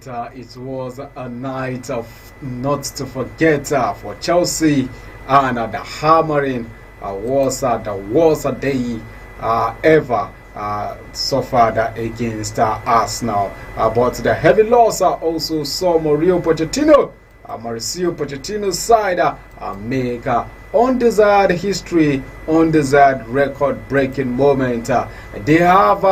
right, it was a night of not to forget for Chelsea, and the hammering was the worst day ever suffered against Arsenal. But the heavy loss also saw Mauricio Pochettino's side make undesired history, undesired record-breaking moment. They have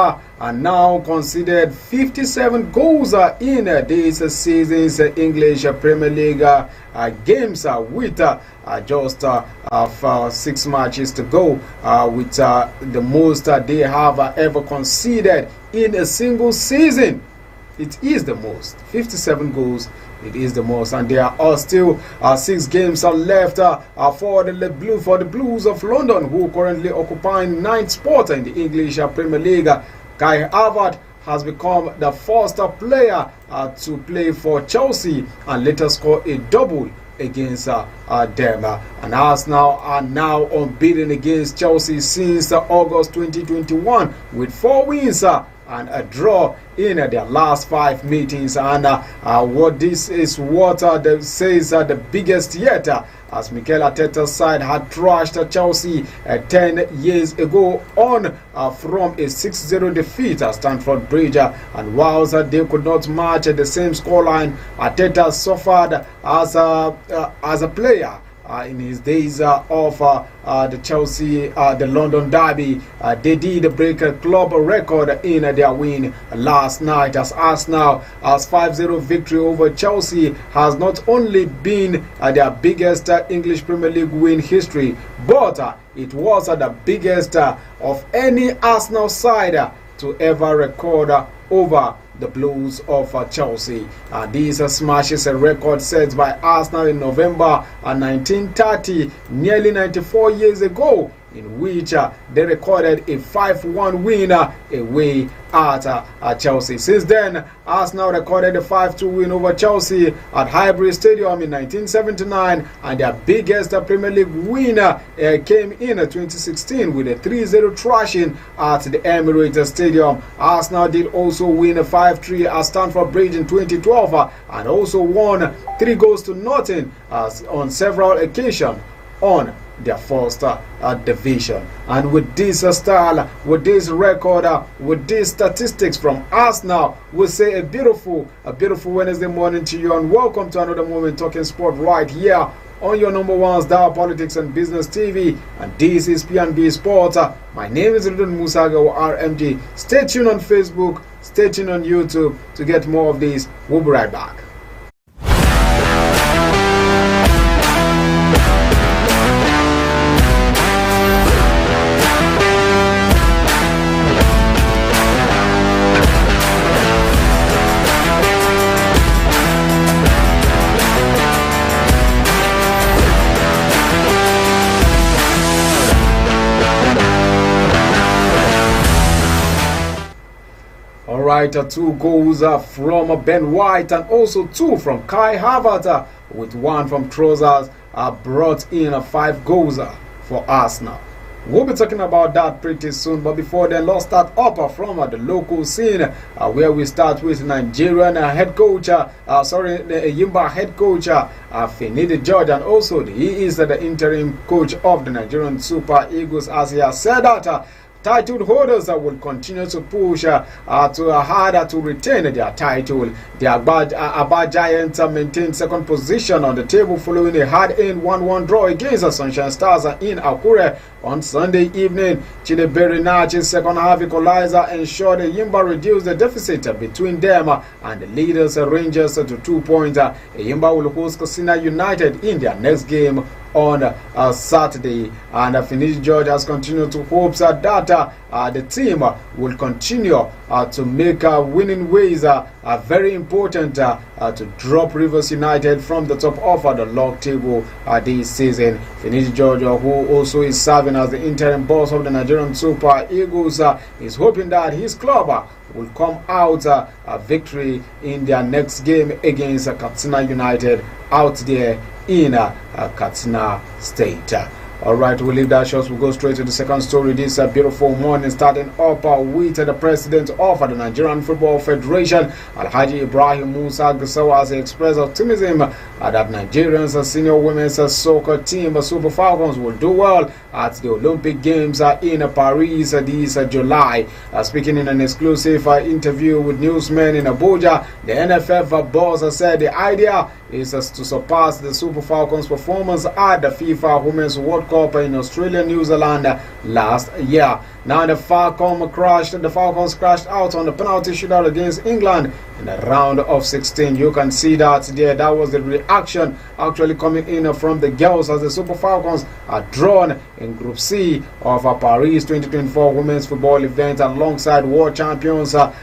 now conceded 57 goals in this season's English Premier League games with just 6 matches to go, with the most they have ever conceded in a single season. It is the most, 57 goals. It is the most, and there are still 6 games left for the Blues of London, who currently occupy 9th spot in the English Premier League. Kai Havertz has become the first player to play for Chelsea and later score a double against them. And Arsenal are now unbeaten against Chelsea since August 2021 with 4 wins and a draw in their last 5 meetings. And what this is what says the biggest yet, as Mikel Arteta's side had trashed Chelsea 10 years ago on from a 6-0 defeat at Stamford Bridge. And whilst they could not match the same scoreline, Arteta suffered as a player. In his days of the Chelsea, the London derby, they did break a club record in their win last night, as Arsenal's 5-0 victory over Chelsea has not only been their biggest English Premier League win history, but it was the biggest of any Arsenal side to ever record over the Blues of Chelsea. These smashes a record set by Arsenal in November 1930, nearly 94 years ago, in which they recorded a 5-1 win away at Chelsea. Since then, Arsenal recorded a 5-2 win over Chelsea at Highbury Stadium in 1979, and their biggest Premier League win came in 2016 with a 3-0 thrashing at the Emirates Stadium. Arsenal did also win a 5-3 at Stamford Bridge in 2012 and also won 3-0 on several occasions on their first division. And with this style, with this record, with these statistics from Arsenal, we'll say a beautiful Wednesday morning to you, and welcome to another moment talking sport right here on your number one star, Politics and Business TV, and this is P&B Sport. My name is Rudun Musaga, RMG. Stay tuned on Facebook, stay tuned on YouTube to get more of this. We'll be right back. Right, 2 goals from Ben White and also 2 from Kai Havertz, with 1 from Trossard, brought in 5 goals for Arsenal. We'll be talking about that pretty soon, but before then, let's start up from the local scene, where we start with Nigerian head coach, the Yimba head coach, Finidi George, and also he is the interim coach of the Nigerian Super Eagles, as he has said that title holders will continue to push harder to retain their title. The Aba Giants maintained second position on the table following a hard-earned 1-1 draw against the Sunshine Stars in Akure on Sunday evening. Chidebere Nachi's second half equalizer ensured Yimba reduced the deficit between them and the leaders Rangers to 2 points. Yimba will host Katsina United in their next game on Saturday, and Finidi George has continued to hope that the team will continue to make winning ways very important to drop Rivers United from the top of the log table this season. Finidi George, who also is serving as the interim boss of the Nigerian Super Eagles, is hoping that his club will come out a victory in their next game against Katsina United out there in Katsina State. Alright, we'll leave that short. We'll go straight to the second story this beautiful morning, starting up with the president of the Nigerian Football Federation, Alhaji Ibrahim Musa Gusau, has expressed optimism that Nigerians' senior women's soccer team, Super Falcons, will do well at the Olympic Games in Paris this July. Speaking in an exclusive interview with newsmen in Abuja, the NFF boss said the idea is to surpass the Super Falcons' performance at the FIFA Women's World Cup in Australia, New Zealand last year. Now the Falcons crashed out on the penalty shootout against England in the round of 16. You can see that there. That was the reaction actually coming in from the girls as the Super Falcons are drawn in Group C of a Paris 2024 women's football event alongside world champions of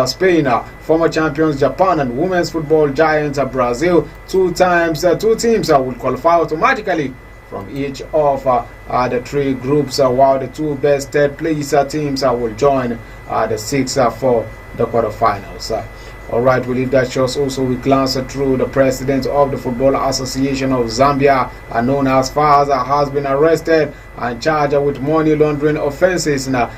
Spain, former champions Japan, and women's football giants Brazil. Two teams will qualify automatically from each of the three groups, while the two best third place teams will join the six for the quarterfinals. Alright, we leave that short. Also, we glance through the president of the Football Association of Zambia, known as Faza, has been arrested and charged with money laundering offenses. Now,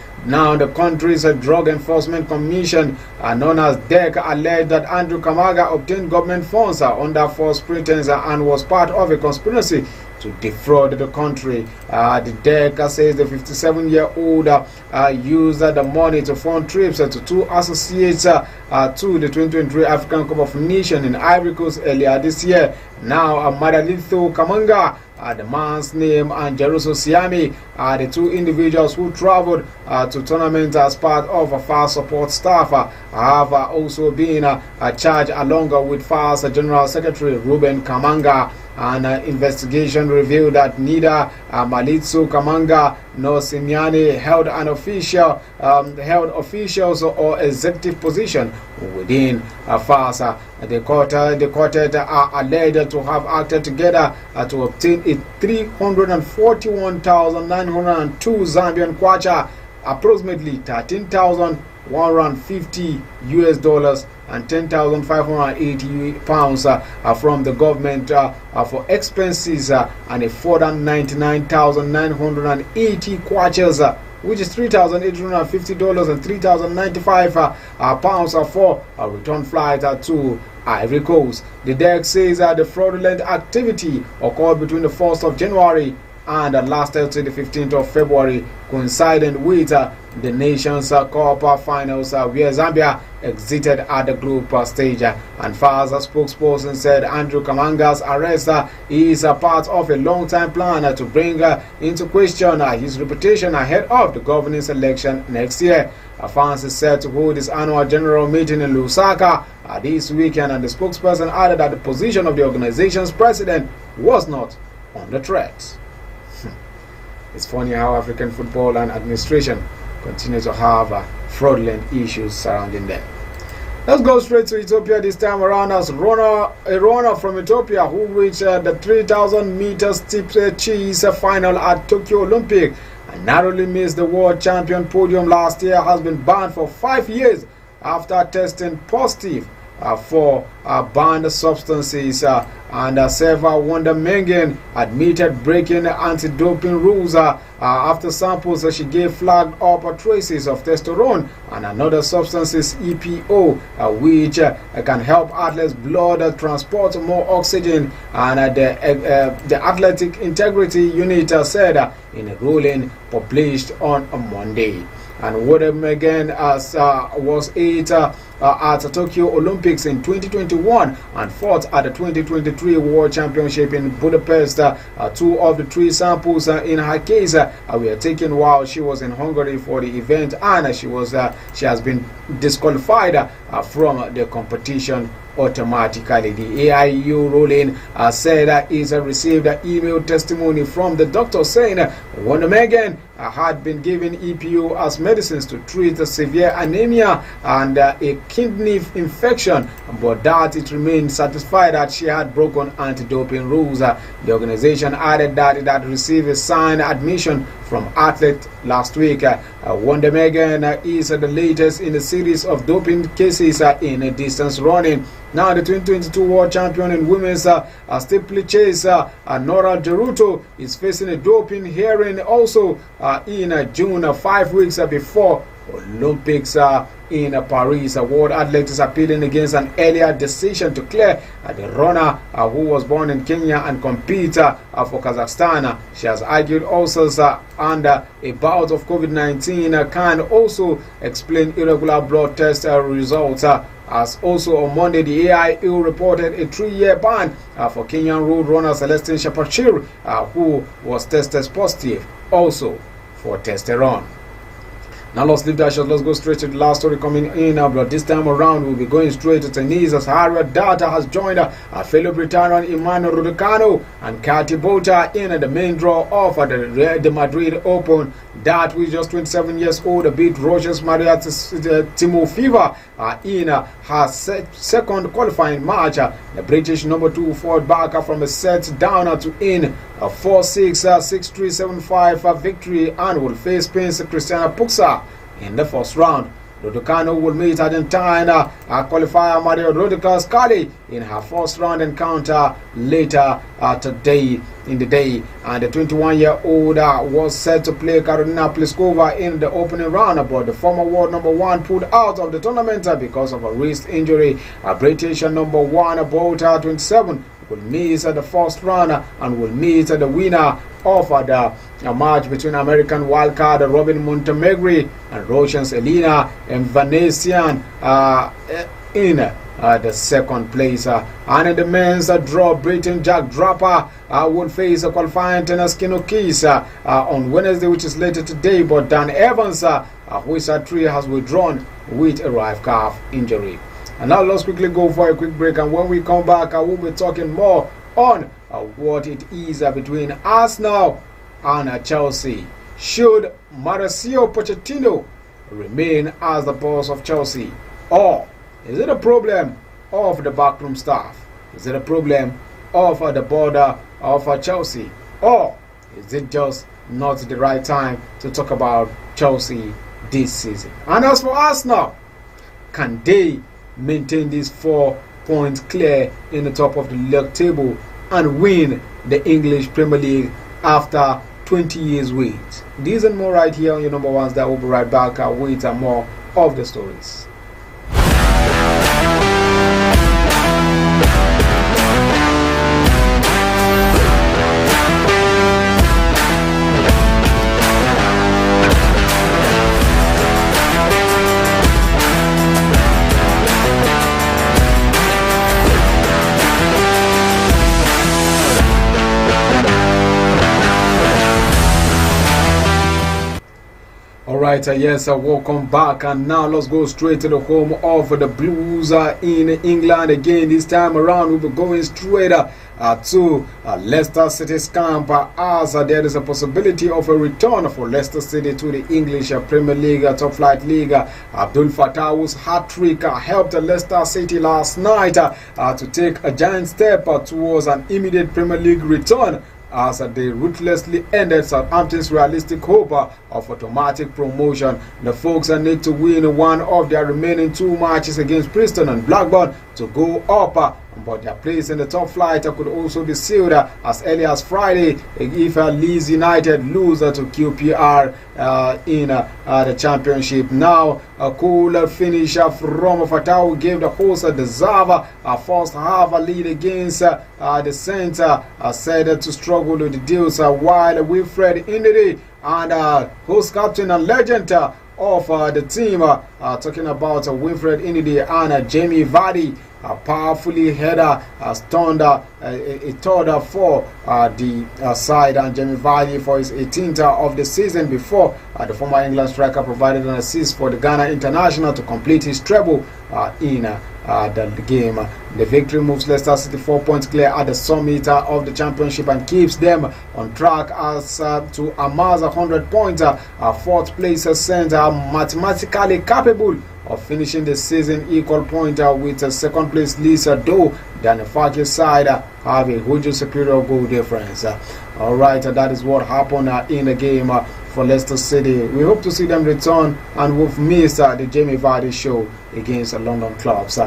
the country's Drug Enforcement Commission, known as DEC, alleged that Andrew Kamaga obtained government funds under false pretense and was part of a conspiracy to defraud the country. The DEC says the 57-year-old used the money to fund trips to two associates to the 2023 African Cup of Nations in Ivory Coast earlier this year. Now, Madalitho Kamanga, the man's name, and Jeruso Siami are the two individuals who traveled to tournament as part of a FAS support staff, have also been charged along with FAS General Secretary Ruben Kamanga. An investigation revealed that neither Malitsu Kamanga nor Simiani held officials or executive position within FAS. The quartet are alleged to have acted together to obtain a 341,902 Zambian kwacha, approximately $13,150 and 10,580 pounds from the government for expenses and a further 99,980 kwachas, which is $3,850 and 3,095 pounds for a return flight to Ivory Coast. The DEC says that the fraudulent activity occurred between the 1st of January and lasted till the 15th of February, coinciding with the Nations Cup finals, where Zambia exited at the group stage. And FAS spokesperson said Andrew Kamanga's arrest is a part of a long-time plan to bring into question his reputation ahead of the governance election next year. FAS is set to hold his annual general meeting in Lusaka this weekend, and the spokesperson added that the position of the organization's president was not under threat. It's funny how African football and administration continue to have fraudulent issues surrounding them. Let's go straight to Ethiopia this time around, as a runner from Ethiopia who reached the 3,000 meters steeplechase final at Tokyo Olympic and narrowly missed the world champion podium last year has been banned for 5 years after testing positive for banned substances, and Seva Wonder Mengen admitted breaking anti-doping rules after samples she gave flagged up traces of testosterone and another substances, EPO, which can help athletes' blood transport more oxygen. And the Athletic Integrity Unit said in a ruling published on Monday. And Wonder Mengen was 8 at the Tokyo Olympics in 2021 and fought at the 2023 World Championship in Budapest. 2 of the 3 samples in her case were taken while she was in Hungary for the event, and she has been disqualified from the competition automatically. The AIU ruling said is received email testimony from the doctor saying Wonder Mengen had been given EPO as medicines to treat severe anemia and a kidney infection, but that it remained satisfied that she had broken anti-doping rules. The organization added that it had received a signed admission from athlete last week. Wonder Mengen is the latest in a series of doping cases in distance running, Now the 2022 world champion in women's steeplechase, Nora Geruto, is facing a doping hearing also in June, 5 weeks before Olympics in Paris. World Athletics is appealing against an earlier decision to clear the runner who was born in Kenya and compete for Kazakhstan. She has argued ulcers and a bout of COVID-19 can also explain irregular blood test results. As also on Monday, the AIU reported a 3-year ban for Kenyan road runner Celestine Shapachir, who was tested positive also for testosterone. Now let's leave that shot. Let's go straight to the last story coming in. But this time around, we'll be going straight to tennis as Harriet Data has joined a fellow Britanian Emmanuel Raducanu and Katy Bota in the main draw of the Madrid Open. That with just 27 years old beat Roger's Maria Timofeva in her second qualifying match. The British number 2 fought back from a set down to in a 4-6, 6-3, 7-5 victory and will face Spain's Christina Puxa in the first round. Raducanu will meet Argentine qualifier Maria Rodriguez-Scali in her first round encounter later today in the day. And the 21-year-old was set to play Karolina Pliskova in the opening round, but the former world number 1 pulled out of the tournament because of a wrist injury. British number 1 Bota 27 will miss the first round and will meet the winner of the match between American wildcard Robin Montenegro and Russians Elena and Vanessian in the second place. And in the men's draw, Britain Jack Draper will face a qualifying tennis Kinokis on Wednesday, which is later today. But Dan Evans, who is at 3, has withdrawn with a right calf injury. And now let's quickly go for a quick break, and when we come back, I will be talking more on what it is between Arsenal and Chelsea. Should Mauricio Pochettino remain as the boss of Chelsea, or is it a problem of the backroom staff? Is it a problem of the board of Chelsea, or is it just not the right time to talk about Chelsea this season? And as for Arsenal, can they maintain this 4 points clear in the top of the league table and win the English Premier League after 20 years wait? These and more right here on your number ones. That will be right back with more of the stories. Alright, yes, welcome back, and now let's go straight to the home of the Blues in England again. This time around, we'll be going straight to Leicester City's camp as there is a possibility of a return for Leicester City to the English Premier League, Top Flight League. Abdul Fattah's hat-trick helped Leicester City last night to take a giant step towards an immediate Premier League return, as they ruthlessly ended Southampton's realistic hope of automatic promotion. The folks need to win one of their remaining 2 matches against Preston and Blackburn to go up, but their place in the top flight could also be sealed as early as Friday if Leeds United lose to QPR in the championship. Now, a cool finish from Fatawu gave the hosts a deserve a first half lead against the Saints, said to struggle with the deals, while Wilfred Ndidi and host captain and legend of the team, talking about Wilfred Ndidi and Jamie Vardy, powerfully header stunned a third for the side, and Jamie Vardy for his 18th of the season before the former England striker provided an assist for the Ghana international to complete his treble in the game. The victory moves Leicester City 4 points clear at the summit of the championship and keeps them on track as to amass 100 points. Fourth place center mathematically capable of finishing the season equal point with second place Lisa Doe. Than the Fakir side have a huge superior goal difference. Alright, that is what happened in the game for Leicester City. We hope to see them return, and we've missed the Jamie Vardy show. against the London clubs.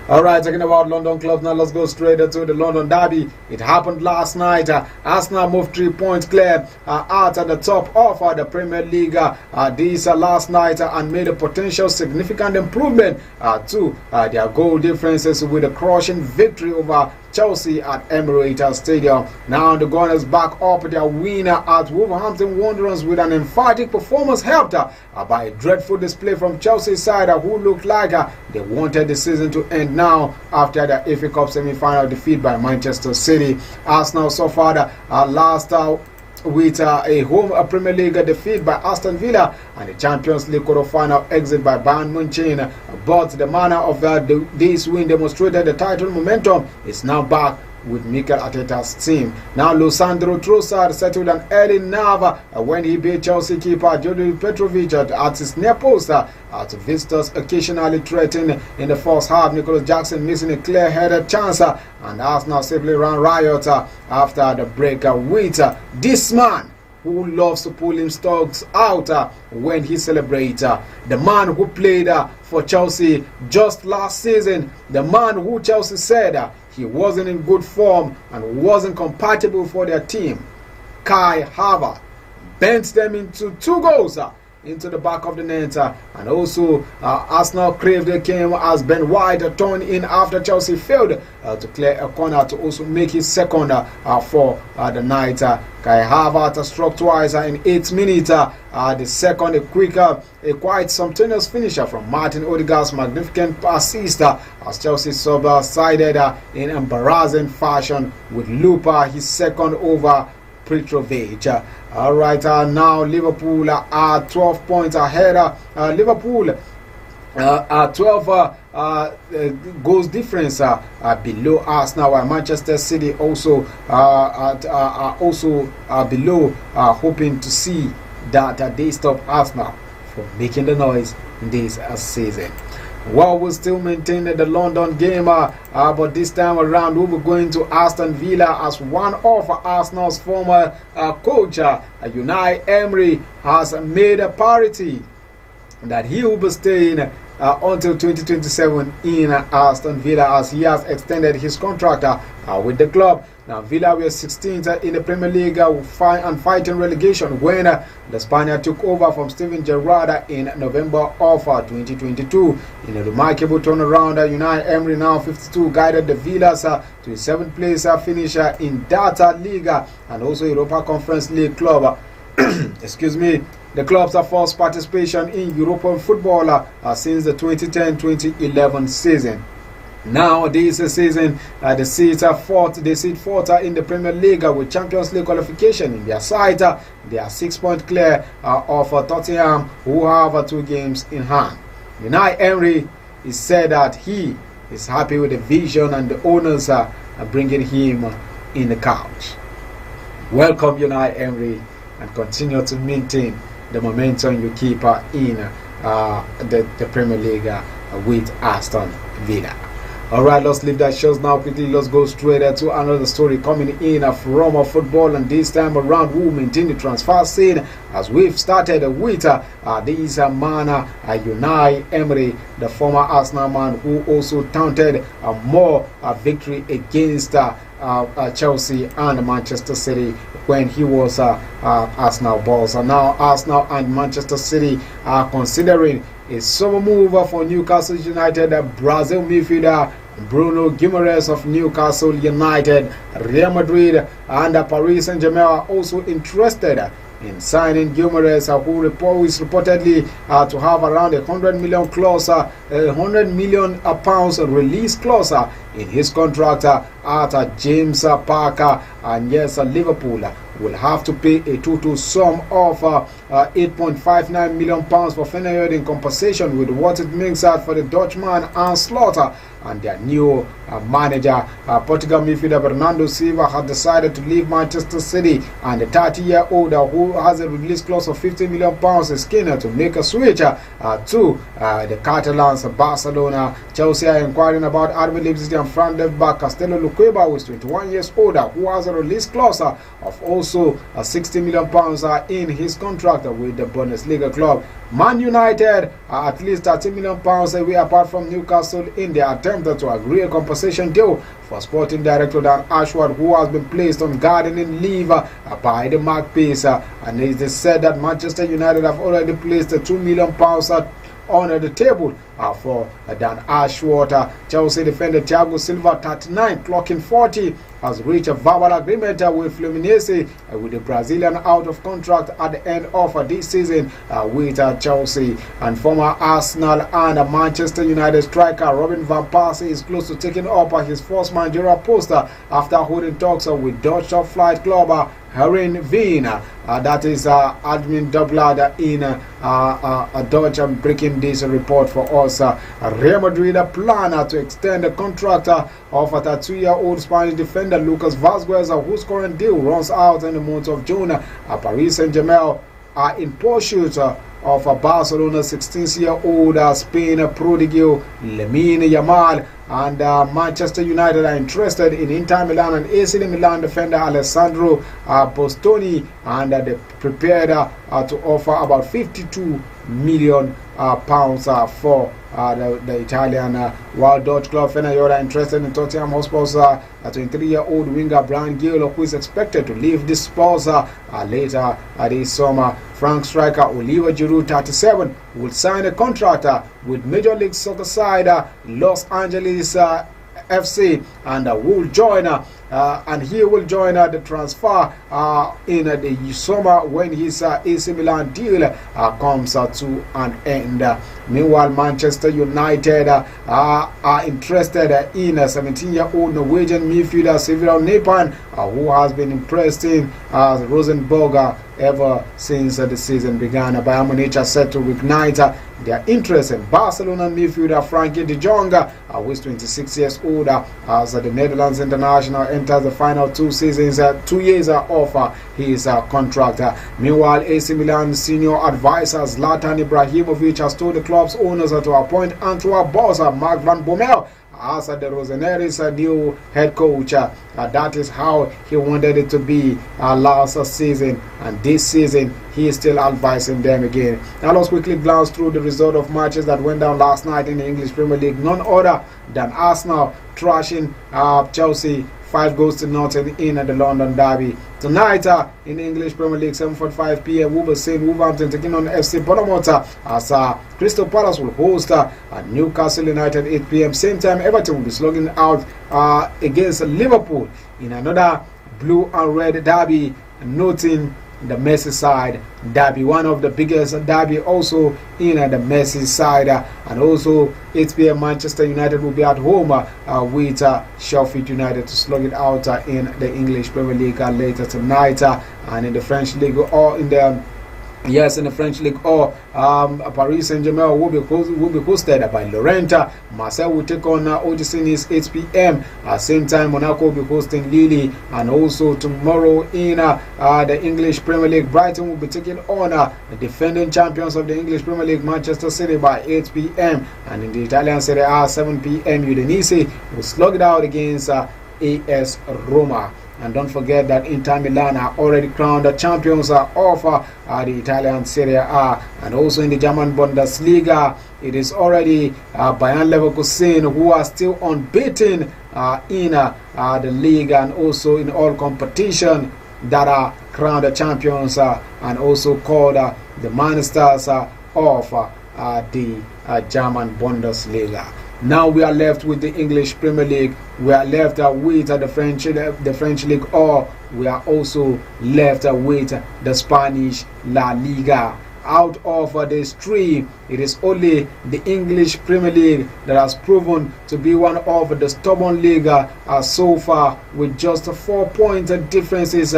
Alright, talking about London clubs now, let's go straight to the London derby. It happened last night. Arsenal moved 3 points clear out at the top of the Premier League this last night and made a potential significant improvement to their goal differences with a crushing victory over Chelsea at Emirates Stadium. Now the Gunners back up their winner at Wolverhampton Wanderers with an emphatic performance helped by a dreadful display from Chelsea's side who looked like they wanted the season to end now after the FA Cup semi-final defeat by Manchester City. Arsenal suffered last with a home Premier League defeat by Aston Villa and the Champions League quarter-final exit by Bayern Munich. But the manner of this win demonstrated the title momentum is now back with Mikel Arteta's team. Now Lisandro Trossard settled an early nerve when he beat Chelsea keeper Jurgen Petrovic at his near post. To visitors occasionally threatened in the first half, Nicholas Jackson missing a clear-headed chance and Arsenal simply ran riot after the break with this man who loves to pull his stocks out when he celebrates. The man who played for Chelsea just last season, the man who Chelsea said he wasn't in good form and wasn't compatible for their team. Kai Havertz bent them into 2 goals into the back of the net, and also Arsenal craved the game as Ben White turned in after Chelsea failed to clear a corner to also make his second for the night. Kai Havertz struck twice in 8 minutes. The second, a quite spontaneous finisher from Martin Odegaard's magnificent assist as Chelsea subsided in embarrassing fashion with Lupa his second over Petrovic. Alright, now Liverpool are 12 points ahead. Liverpool are 12 goals difference below Arsenal, while Manchester City also are also below, hoping to see that they stop Arsenal from making the noise this season. Well, we'll still maintain the London game, but this time around we'll be going to Aston Villa as one of Arsenal's former coach, Unai Emery, has made a parity that he will be staying until 2027 in Aston Villa as he has extended his contract with the club. Now Villa were 16th in the Premier League and fighting relegation when the Spaniard took over from Steven Gerrard in November of 2022. In a remarkable turnaround, Unai Emery, now 52, guided the Villas to a 7th place finish in that league and also Europa Conference League club. Excuse me. The club's first participation in European football since the 2010-2011 season. Now this season, they sit fourth in the Premier League with Champions League qualification in their sight. They are 6 points clear of Tottenham, who have 2 games in hand. Unai Emery is said that he is happy with the vision and the owners are bringing him in the couch. Welcome Unai Emery and continue to maintain the momentum you keep in the Premier League with Aston Villa. Alright, let's leave that shows now quickly. Let's go straight to another story coming in from football, and this time around we'll maintain the transfer scene as we've started with this man Unai Emery, the former Arsenal man who also taunted more victory against Chelsea and Manchester City when he was Arsenal boss. And now Arsenal and Manchester City are considering a summer move for Newcastle United Brazil midfielder Bruno Guimaraes of Newcastle United. Real Madrid and Paris Saint-Germain are also interested in signing Guimaraes, who is reportedly to have around 100 million clause, 100 million pounds release clause in his contract at James Parker. And yes, Liverpool will have to pay a total sum of 8.59 million pounds for Feyenoord in compensation with what it means for the Dutchman Arne Slot and their new manager. Portugal midfielder Bernardo Silva has decided to leave Manchester City, and the 30-year-old who has a release clause of 50 million pounds is keen to make a switch to the Catalans. Barcelona, Chelsea are inquiring about RB Leipzig and France left back Castello Lukeba, who is 21 years old, who has a release clause of also also £60 million in his contract with the Bundesliga club. Man United are at least £30 million away apart from Newcastle in their attempt to agree a compensation deal for sporting director Dan Ashworth, who has been placed on gardening leave by the Magpies. And it is said that Manchester United have already placed £2 million on the table for Dan Ashworth. Chelsea defender Thiago Silva, 39, clocking 40, has reached a verbal agreement with Fluminense, with the Brazilian out of contract at the end of this season with Chelsea. And former Arsenal and Manchester United striker Robin van Persie is close to taking up his first managerial post after holding talks with Dutch top flight club Heerenveen. That is admin Dublad in Dutch. I'm breaking this report for us. Real Madrid plan to extend the contract of a 32-year-old Spanish defender Lucas Vazquez, whose current deal runs out in the month of June. Paris Saint-Germain are in pursuit of Barcelona 16-year-old Spain prodigal Lamine Yamal, and Manchester United are interested in Inter Milan and AC Milan defender Alessandro Bastoni, and they prepared to offer about £52 million for the Italian while Dutch club Feyenoord are interested in Tottenham Hotspur's 23-year-old winger Brian Gill, who is expected to leave the Spurs later this summer. Frank striker Oliver Giroud, 37, will sign a contract with Major League Soccer side Los Angeles FC, and will join he will join the transfer in the summer when his AC Milan deal comes to an end. Meanwhile, Manchester United are interested in 17-year-old Norwegian midfielder Several Nepan, who has been impressing Rosenborg ever since the season began. Bayern Munich are set to reignite their interest in Barcelona midfielder Frankie de Jong, who is 26 years old, as the Netherlands international enters the final 2 seasons, 2 years of his contract. Meanwhile, AC Milan senior advisor Zlatan Ibrahimovic has told the club's owners to appoint Antwerp boss Mark van Bommel as the Roseneris new head coach. That is how he wanted it to be last season, and this season he is still advising them again. Now let's quickly glance through the result of matches that went down last night in the English Premier League. None other than Arsenal thrashing Chelsea 5-0 in the London Derby. Tonight in the English Premier League, 7:45 p.m. we will see Wolverhampton taking on FC Bournemouth as Crystal Palace will host Newcastle United 8 p.m. Same time, Everton will be slugging out against Liverpool in another blue and red derby, noting the Merseyside derby, one of the biggest derby also in the Merseyside. And also 8 p.m. Manchester United will be at home with Sheffield United to slug it out in the English Premier League later tonight, and in the French League or in the French League, or Paris Saint-Germain will be hosted by Lorient. Marseille will take on OGC Nice 8 p.m. Same time, Monaco will be hosting Lille. And also tomorrow in the English Premier League, Brighton will be taking on the defending champions of the English Premier League, Manchester City, by 8 p.m. And in the Italian Serie A, 7 p.m. Udinese will slug it out against AS Roma. And don't forget that Inter Milan are already crowned the champions of the Italian Serie A. And also in the German Bundesliga, it is already Bayern Leverkusen who are still unbeaten in the league and also in all competition, that are crowned the champions and also called the Monsters of the German Bundesliga. Now we are left with the English Premier League. We are left with the French League, or we are also left with the Spanish La Liga. Out of these three, it is only the English Premier League that has proven to be one of the stubborn league so far, with just 4-point differences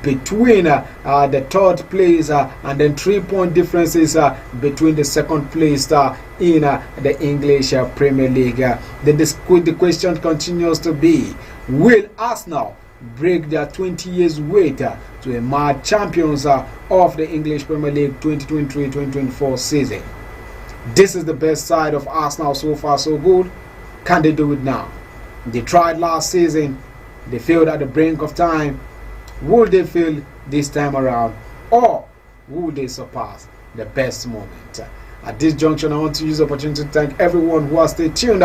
between the third place and then 3-point differences between the second place in the English Premier League. The question continues to be, will Arsenal break their 20 years wait to emerge champions of the English Premier League 2023-2024 season? This is the best side of Arsenal so far so good. Can they do it now? They tried last season, they failed at the brink of time, will they fail this time around, or will they surpass the best moment? At this junction, I want to use the opportunity to thank everyone who has stayed tuned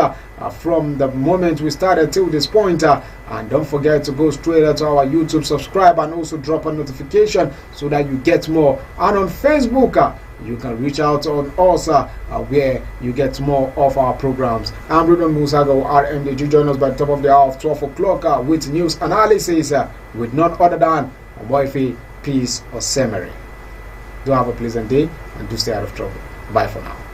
from the moment we started till this point. And don't forget to go straight to our YouTube, subscribe, and also drop a notification so that you get more. And on Facebook, you can reach out on us where you get more of our programs. I'm Bruno Musago, RMD. You join us by the top of the hour of 12 o'clock with news analysis with none other than Moifi, Peace, or Semery. Do have a pleasant day and do stay out of trouble. Bye for now.